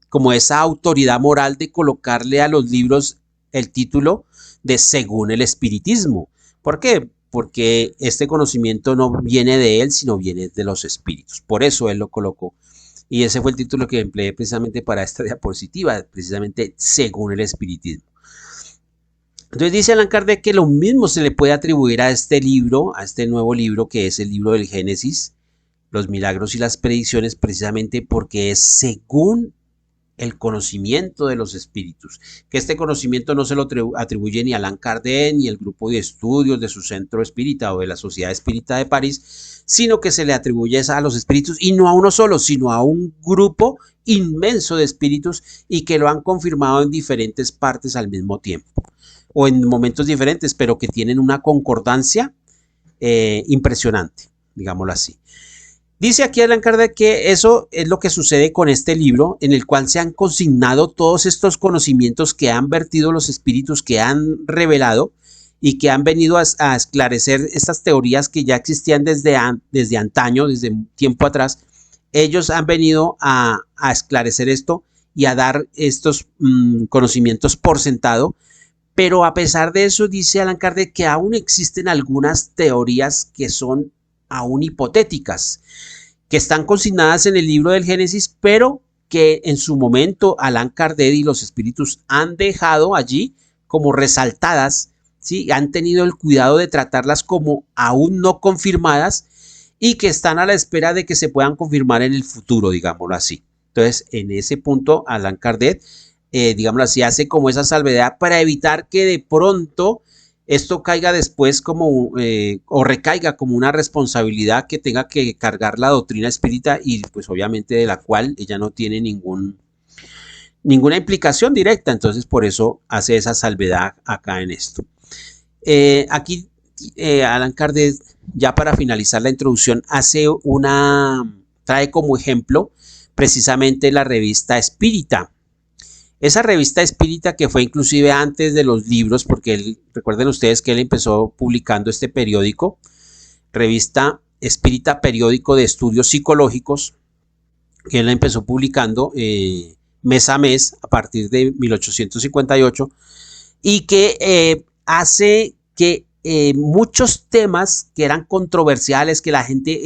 como esa autoridad moral de colocarle a los libros el título de según el espiritismo. ¿Por qué? Porque este conocimiento no viene de él, sino viene de los espíritus. Por eso él lo colocó. Y ese fue el título que empleé precisamente para esta diapositiva, precisamente según el espiritismo. Entonces dice Allan Kardec que lo mismo se le puede atribuir a este libro, a este nuevo libro que es el libro del Génesis, los milagros y las predicciones, precisamente porque es según el conocimiento de los espíritus, que este conocimiento no se lo atribuye ni a Allan Kardec ni el grupo de estudios de su centro espírita o de la Sociedad Espírita de París, sino que se le atribuye a los espíritus y no a uno solo, sino a un grupo inmenso de espíritus y que lo han confirmado en diferentes partes al mismo tiempo o en momentos diferentes, pero que tienen una concordancia impresionante, digámoslo así. Dice aquí Allan Kardec que eso es lo que sucede con este libro, en el cual se han consignado todos estos conocimientos que han vertido los espíritus, que han revelado y que han venido a esclarecer estas teorías que ya existían desde antaño, desde tiempo atrás. Ellos han venido a esclarecer esto y a dar estos conocimientos por sentado, pero a pesar de eso dice Allan Kardec que aún existen algunas teorías que son aún hipotéticas, que están consignadas en el libro del Génesis, pero que en su momento Allan Kardec y los espíritus han dejado allí como resaltadas, ¿sí? Han tenido el cuidado de tratarlas como aún no confirmadas y que están a la espera de que se puedan confirmar en el futuro, digámoslo así. Entonces, en ese punto, Allan Kardec, digámoslo así, hace como esa salvedad para evitar que de pronto esto caiga después como o recaiga como una responsabilidad que tenga que cargar la doctrina espírita y pues obviamente de la cual ella no tiene ninguna implicación directa. Entonces por eso hace esa salvedad acá en esto. Aquí Allan Kardec, ya para finalizar la introducción, trae como ejemplo precisamente la revista Espírita. Esa revista espírita que fue inclusive antes de los libros, porque recuerden ustedes que él empezó publicando este periódico, revista Espírita, periódico de estudios psicológicos, que él empezó publicando mes a mes a partir de 1858 y que hace que muchos temas que eran controversiales, que la gente,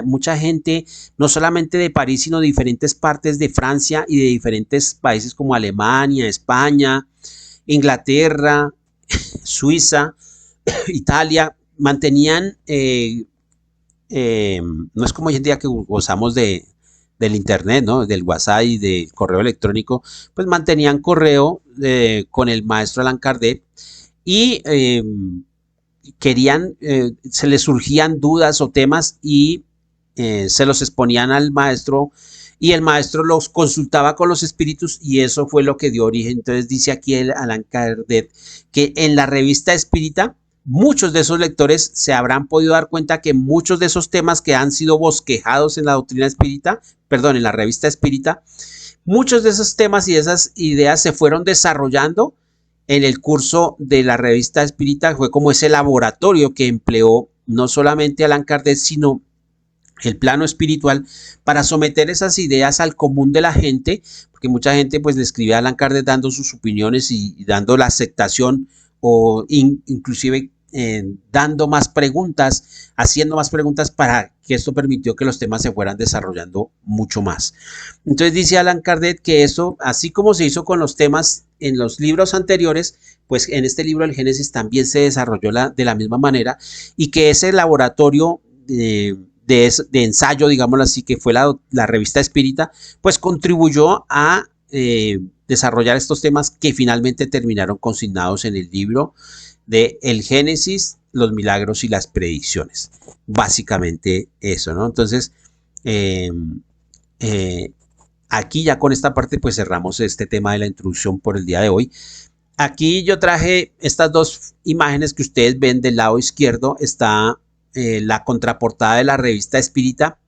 mucha gente, no solamente de París, sino de diferentes partes de Francia y de diferentes países como Alemania, España, Inglaterra, Suiza, Italia, mantenían, no es como hoy en día que gozamos del internet, ¿no? Del WhatsApp y del correo electrónico, pues mantenían correo con el maestro Allan Kardec y querían, se les surgían dudas o temas y se los exponían al maestro y el maestro los consultaba con los espíritus y eso fue lo que dio origen. Entonces dice aquí el Allan Kardec que en la revista espírita muchos de esos lectores se habrán podido dar cuenta que muchos de esos temas que han sido bosquejados en la doctrina espírita, perdón, en la revista espírita, muchos de esos temas y esas ideas se fueron desarrollando en el curso de la revista espírita. Fue como ese laboratorio que empleó no solamente Allan Kardec, sino el plano espiritual para someter esas ideas al común de la gente, porque mucha gente pues le escribe a Allan Kardec dando sus opiniones y dando la aceptación o inclusive dando más preguntas, haciendo más preguntas para que esto permitió que los temas se fueran desarrollando mucho más. Entonces dice Allan Kardec que eso, así como se hizo con los temas en los libros anteriores, pues en este libro del Génesis también se desarrolló de la misma manera y que ese laboratorio de ensayo, digámoslo así, que fue la revista espírita, pues contribuyó a desarrollar estos temas que finalmente terminaron consignados en el libro de El Génesis, los milagros y las predicciones. Básicamente eso, ¿no? Entonces, aquí ya con esta parte pues cerramos este tema de la introducción por el día de hoy. Aquí yo traje estas dos imágenes que ustedes ven del lado izquierdo. Está la contraportada de la revista espírita,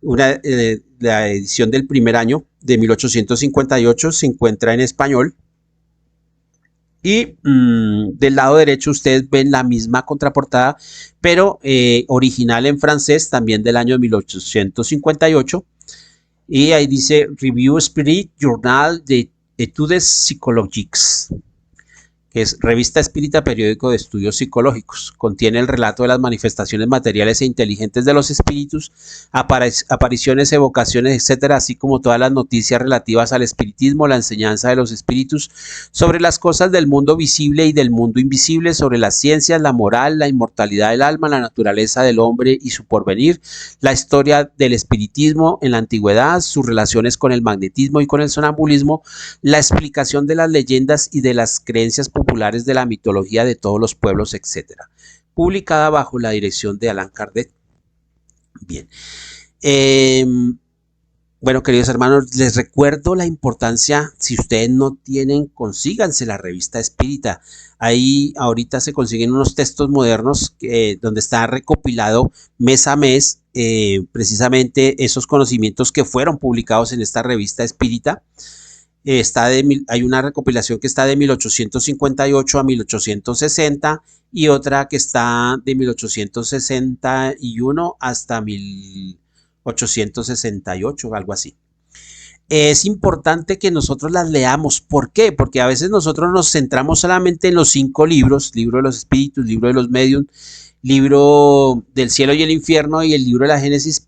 la edición del primer año de 1858, se encuentra en español. Y del lado derecho ustedes ven la misma contraportada, pero original en francés, también del año 1858. Y ahí dice Revue Spirit Journal de Etudes Psychologiques, que es Revista Espírita, periódico de estudios psicológicos. Contiene el relato de las manifestaciones materiales e inteligentes de los espíritus, apariciones, evocaciones, etcétera, así como todas las noticias relativas al espiritismo, la enseñanza de los espíritus sobre las cosas del mundo visible y del mundo invisible, sobre las ciencias, la moral, la inmortalidad del alma, la naturaleza del hombre y su porvenir, la historia del espiritismo en la antigüedad, sus relaciones con el magnetismo y con el sonambulismo, la explicación de las leyendas y de las creencias populares de la mitología de todos los pueblos, etc. Publicada bajo la dirección de Allan Kardec. Bien. Bueno, queridos hermanos, les recuerdo la importancia, si ustedes no tienen, consíganse la revista espírita. Ahí ahorita se consiguen unos textos modernos donde está recopilado mes a mes precisamente esos conocimientos que fueron publicados en esta revista espírita. Hay una recopilación que está de 1858 a 1860 y otra que está de 1861 hasta 1868, algo así. Es importante que nosotros las leamos. ¿Por qué? Porque a veces nosotros nos centramos solamente en los 5 libros, libro de los espíritus, libro de los medios, libro del cielo y el infierno y el libro de la Génesis,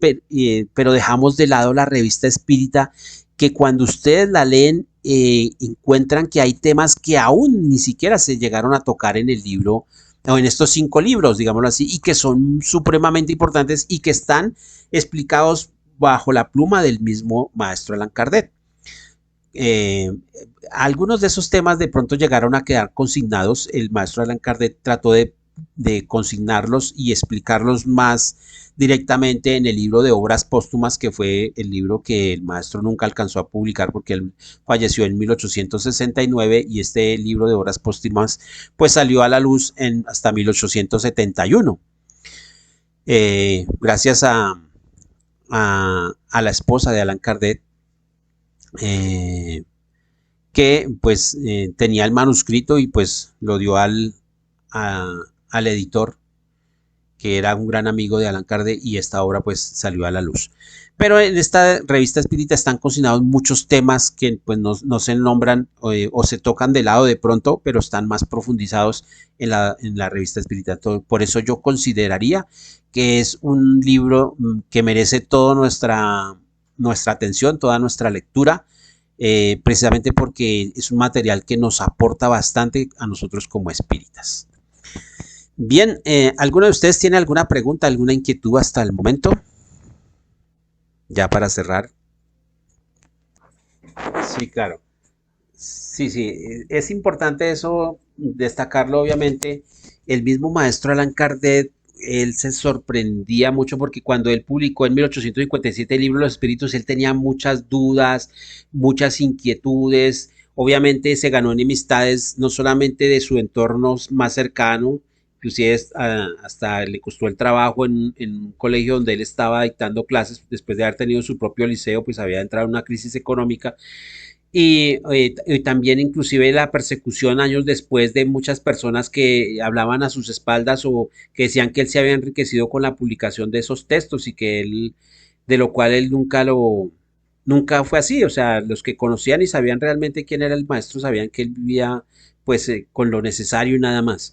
pero dejamos de lado la revista espírita, que cuando ustedes la leen encuentran que hay temas que aún ni siquiera se llegaron a tocar en el libro o en estos 5 libros, digámoslo así, y que son supremamente importantes y que están explicados bajo la pluma del mismo maestro Allan Kardec. Algunos de esos temas de pronto llegaron a quedar consignados. El maestro Allan Kardec trató de consignarlos y explicarlos más directamente en el libro de obras póstumas, que fue el libro que el maestro nunca alcanzó a publicar porque él falleció en 1869 y este libro de obras póstumas pues salió a la luz hasta 1871. Gracias a la esposa de Allan Kardec, que pues tenía el manuscrito y pues lo dio al editor que era un gran amigo de Allan Kardec, y esta obra pues salió a la luz. Pero en esta revista espírita están consignados muchos temas que pues no se nombran o se tocan de lado de pronto, pero están más profundizados en la revista espírita. Por eso yo consideraría que es un libro que merece toda nuestra atención, toda nuestra lectura, precisamente porque es un material que nos aporta bastante a nosotros como espíritas. Bien, ¿alguno de ustedes tiene alguna pregunta, alguna inquietud hasta el momento? Ya para cerrar. Sí, claro. Sí, sí, es importante eso destacarlo, obviamente. El mismo maestro Allan Kardec, él se sorprendía mucho porque cuando él publicó en 1857 el libro de los espíritus, él tenía muchas dudas, muchas inquietudes. Obviamente se ganó enemistades no solamente de su entorno más cercano, inclusive hasta le costó el trabajo en un colegio donde él estaba dictando clases después de haber tenido su propio liceo, pues había entrado en una crisis económica y también inclusive la persecución años después de muchas personas que hablaban a sus espaldas o que decían que él se había enriquecido con la publicación de esos textos y que él, de lo cual él nunca fue así. O sea, los que conocían y sabían realmente quién era el maestro sabían que él vivía pues con lo necesario y nada más.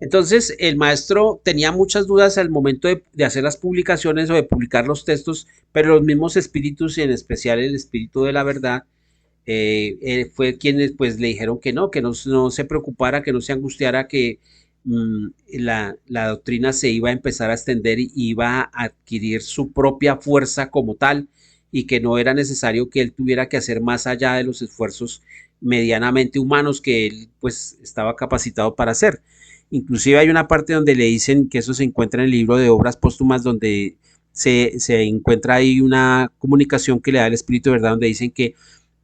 Entonces, el maestro tenía muchas dudas al momento de hacer las publicaciones o de publicar los textos, pero los mismos espíritus, y en especial el espíritu de la verdad, fue quienes pues le dijeron que no se preocupara, que no se angustiara, que la doctrina se iba a empezar a extender y iba a adquirir su propia fuerza como tal y que no era necesario que él tuviera que hacer más allá de los esfuerzos medianamente humanos que él pues estaba capacitado para hacer. Inclusive hay una parte donde le dicen que eso se encuentra en el libro de obras póstumas donde se encuentra ahí una comunicación que le da el Espíritu de Verdad donde dicen que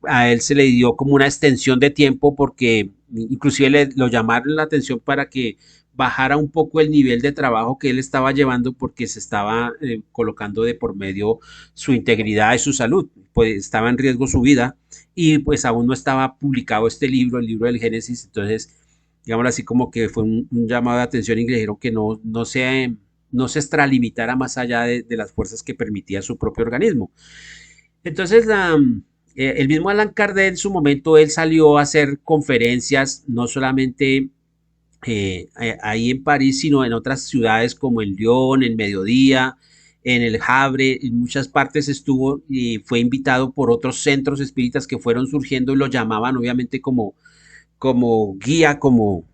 a él se le dio como una extensión de tiempo porque inclusive lo llamaron la atención para que bajara un poco el nivel de trabajo que él estaba llevando porque se estaba colocando de por medio su integridad y su salud, pues estaba en riesgo su vida y pues aún no estaba publicado este libro, el libro del Génesis, entonces digamos así como que fue un llamado de atención y le dijeron que no se extralimitara más allá de las fuerzas que permitía su propio organismo. Entonces, el mismo Allan Kardec en su momento, él salió a hacer conferencias, no solamente ahí en París, sino en otras ciudades como en Lyon, en Mediodía, en el Havre, en muchas partes estuvo y fue invitado por otros centros espíritas que fueron surgiendo y lo llamaban obviamente como guía, como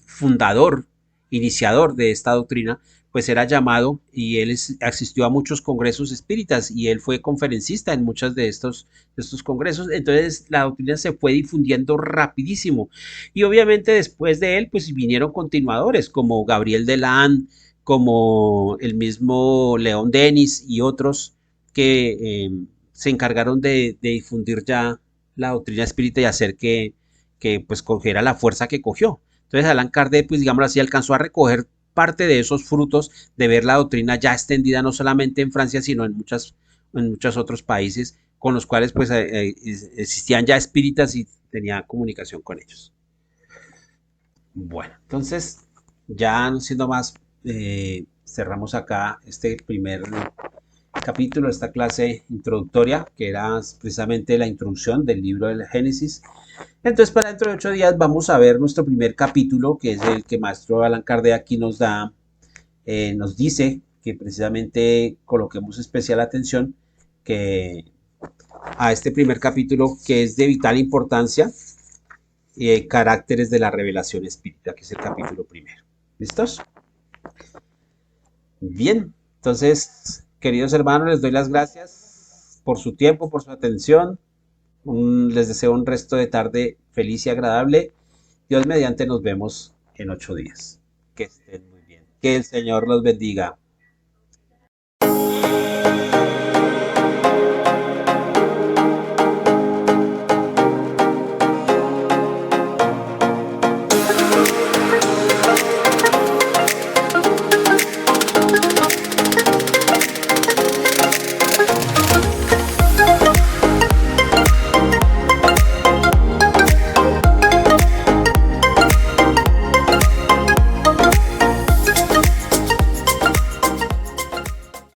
fundador, iniciador de esta doctrina, pues era llamado y él asistió a muchos congresos espíritas y él fue conferencista en muchos de estos congresos. Entonces la doctrina se fue difundiendo rapidísimo. Y obviamente después de él, pues vinieron continuadores como Gabriel Delan, como el mismo León Denis y otros que se encargaron de difundir ya la doctrina espírita y hacer que pues cogiera la fuerza que cogió. Entonces Allan Kardec, pues digámoslo así, alcanzó a recoger parte de esos frutos de ver la doctrina ya extendida no solamente en Francia, sino en muchos otros países con los cuales pues existían ya espíritas y tenía comunicación con ellos. Bueno, entonces ya no siendo más, cerramos acá este primer capítulo de esta clase introductoria, que era precisamente la introducción del libro del Génesis. Entonces, para dentro de 8 días vamos a ver nuestro primer capítulo, que es el que Maestro Allan Kardec aquí nos dice que precisamente coloquemos especial atención que a este primer capítulo que es de vital importancia, caracteres de la revelación espírita, que es el capítulo primero. ¿Listos? Bien, entonces, queridos hermanos, les doy las gracias por su tiempo, por su atención. Les deseo un resto de tarde feliz y agradable. Dios mediante nos vemos en 8 días. Que estén muy bien. Que el Señor los bendiga.